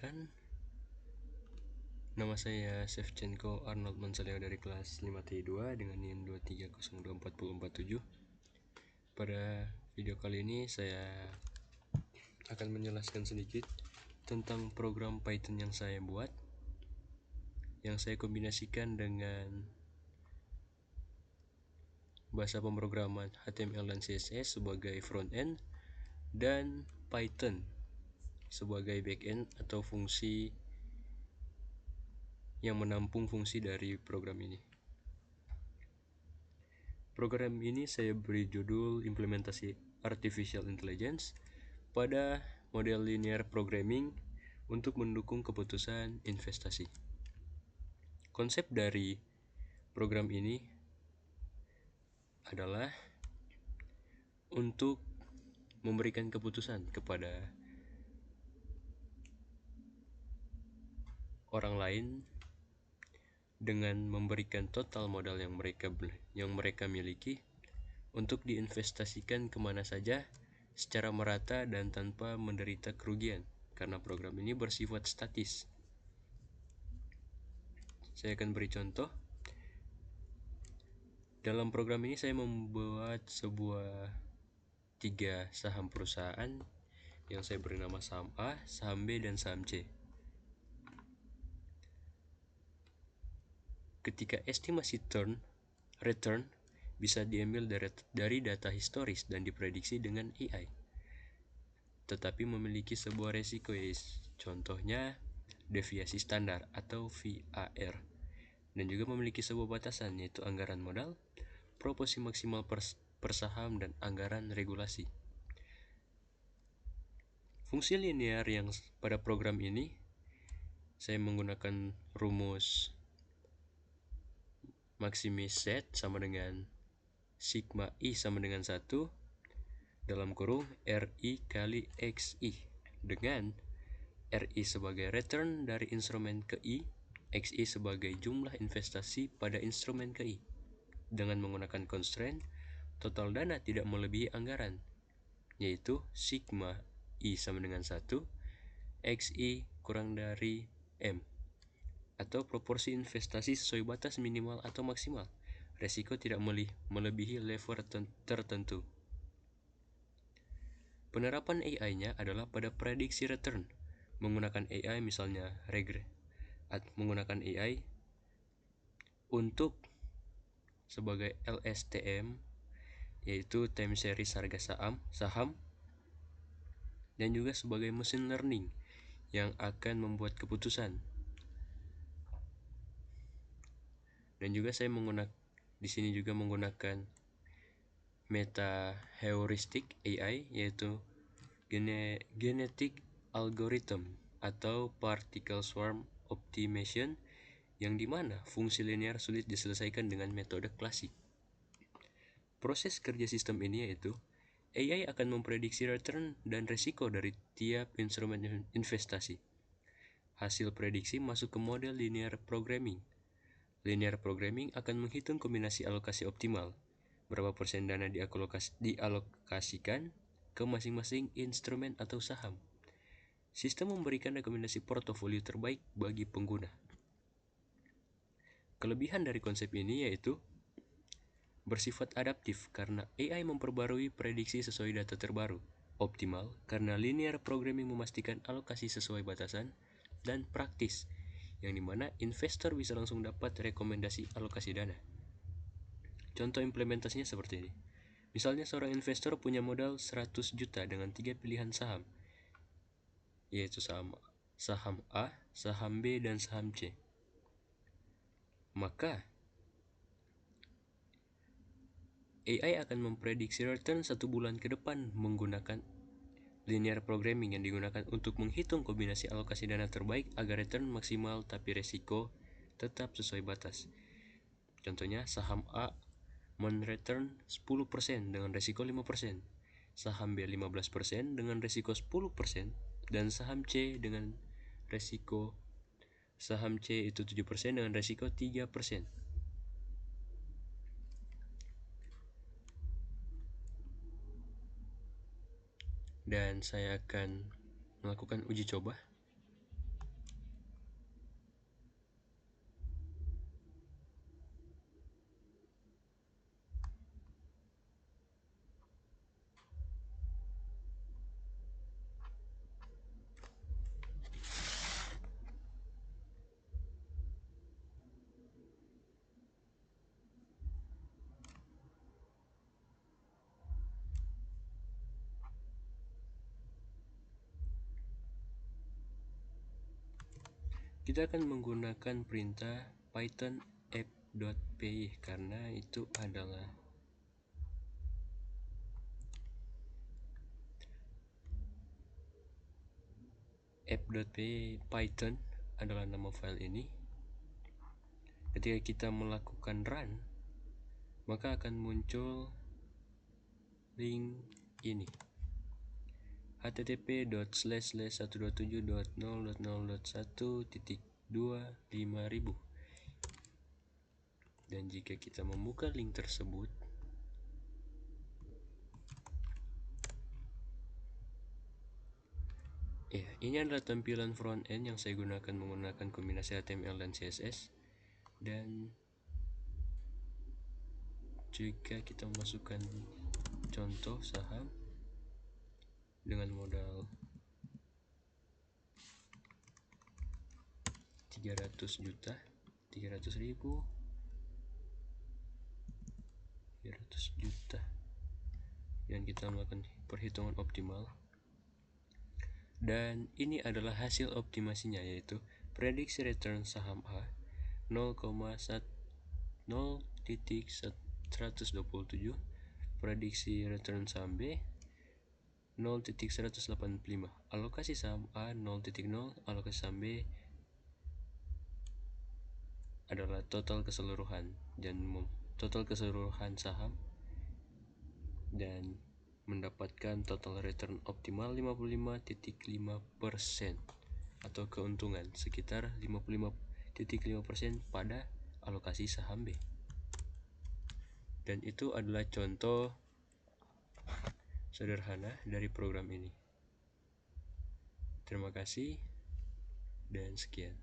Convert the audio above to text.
Perkenalkan, nama saya Shevchenko Arnold Mansaleo dari kelas 5T2 dengan NIM 2302447. Pada video kali ini saya akan menjelaskan sedikit tentang program Python yang saya buat, yang saya kombinasikan dengan bahasa pemrograman HTML dan CSS sebagai front-end dan Python sebagai back-end atau fungsi yang menampung fungsi dari program ini. Program ini saya beri judul implementasi Artificial Intelligence pada model linear programming untuk mendukung keputusan investasi. Konsep dari program ini adalah untuk memberikan keputusan kepada orang lain dengan memberikan total modal yang mereka miliki untuk diinvestasikan kemana saja secara merata dan tanpa menderita kerugian, karena program ini bersifat statis. Saya akan beri contoh. Dalam program ini saya membuat sebuah 3 saham perusahaan yang saya beri nama saham A, saham B, dan saham C. Ketika estimasi return bisa diambil dari data historis dan diprediksi dengan AI, tetapi memiliki sebuah resiko, contohnya deviasi standar atau VAR, dan juga memiliki sebuah batasan, yaitu anggaran modal, proporsi maksimal per saham, dan anggaran regulasi. Fungsi linear yang pada program ini saya menggunakan rumus maximis Z sama dengan sigma I sama dengan 1 dalam kurung RI kali XI, dengan RI sebagai return dari instrumen ke I, XI sebagai jumlah investasi pada instrumen ke I. Dengan menggunakan constraint total dana tidak melebihi anggaran, yaitu sigma I sama dengan 1 XI kurang dari M, atau proporsi investasi sesuai batas minimal atau maksimal. Resiko tidak melebihi level tertentu. Penerapan AI-nya adalah pada prediksi return. Menggunakan AI misalnya menggunakan AI untuk sebagai LSTM, yaitu time series harga saham, dan juga sebagai machine learning yang akan membuat keputusan. Dan juga saya di sini juga menggunakan meta heuristic AI, yaitu genetic algorithm atau particle swarm optimization, yang dimana fungsi linear sulit diselesaikan dengan metode klasik. Proses kerja sistem ini yaitu AI akan memprediksi return dan risiko dari tiap instrumen investasi. Hasil prediksi masuk ke model linear programming. Linear programming akan menghitung kombinasi alokasi optimal, berapa persen dana dialokasikan ke masing-masing instrumen atau saham. Sistem memberikan rekomendasi portofolio terbaik bagi pengguna. Kelebihan dari konsep ini yaitu bersifat adaptif karena AI memperbarui prediksi sesuai data terbaru, optimal karena linear programming memastikan alokasi sesuai batasan, dan praktis, yang dimana investor bisa langsung dapat rekomendasi alokasi dana. Contoh implementasinya seperti ini. Misalnya seorang investor punya modal 100 juta dengan 3 pilihan saham, yaitu saham A, saham B, dan saham C. Maka AI akan memprediksi return 1 bulan ke depan menggunakan linear programming yang digunakan untuk menghitung kombinasi alokasi dana terbaik agar return maksimal tapi resiko tetap sesuai batas. Contohnya saham A men-return 10% dengan resiko 5%, saham B 15% dengan resiko 10%, dan saham C itu 7% dengan resiko 3%. Dan saya akan melakukan uji coba. Kita akan menggunakan perintah python app.py karena itu adalah app.py. Python adalah nama file ini. Ketika kita melakukan run, maka akan muncul link ini, http://127.0.0.1.25000. Dan jika kita membuka link tersebut, ya, ini adalah tampilan front end yang saya gunakan menggunakan kombinasi HTML dan CSS. Dan jika kita masukkan contoh saham dengan modal 300 juta, 300.000, 300 juta, dan kita melakukan perhitungan optimal. Dan ini adalah hasil optimasinya, yaitu prediksi return saham A 0,127, prediksi return saham B 0,185, alokasi saham A 0,0, alokasi saham B adalah total keseluruhan saham, dan mendapatkan total return optimal 55.5% atau keuntungan sekitar 55.5% pada alokasi saham B. Dan itu adalah contoh sederhana dari program ini. Terima kasih dan sekian.